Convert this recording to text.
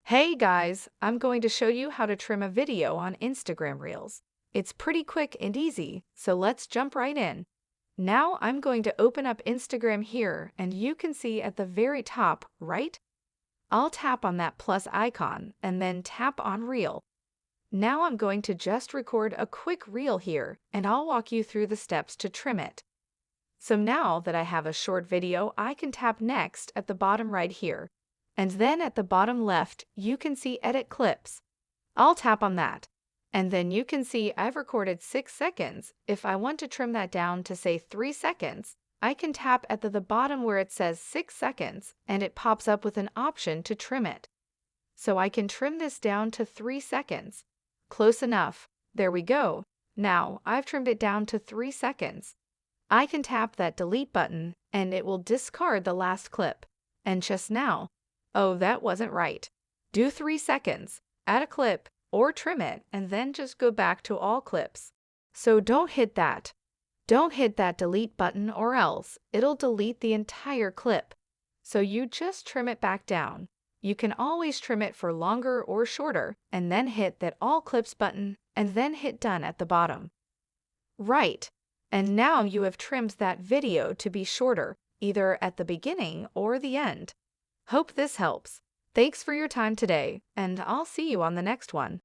Hey guys, I'm going to show you how to trim a video on Instagram Reels. It's pretty quick and easy, so let's jump right in. Now I'm going to open up Instagram here and you can see at the very top, right? I'll tap on that plus icon and then tap on Reel. Now I'm going to just record a quick reel here and I'll walk you through the steps to trim it. So now that I have a short video, I can tap next at the bottom right here. And then at the bottom left, you can see Edit Clips. I'll tap on that. And then you can see I've recorded 6 seconds. If I want to trim that down to say 3 seconds, I can tap at the bottom where it says 6 seconds and it pops up with an option to trim it. So I can trim this down to 3 seconds. Close enough. There we go. Now I've trimmed it down to 3 seconds. I can tap that delete button and it will discard the last clip. And just now, oh, that wasn't right. Do 3 seconds, add a clip, or trim it, and then just go back to all clips. So don't hit that. Don't hit that delete button or else it'll delete the entire clip. So you just trim it back down. You can always trim it for longer or shorter, and then hit that all clips button, and then hit done at the bottom. Right. And now you have trimmed that video to be shorter, either at the beginning or the end. Hope this helps. Thanks for your time today, and I'll see you on the next one.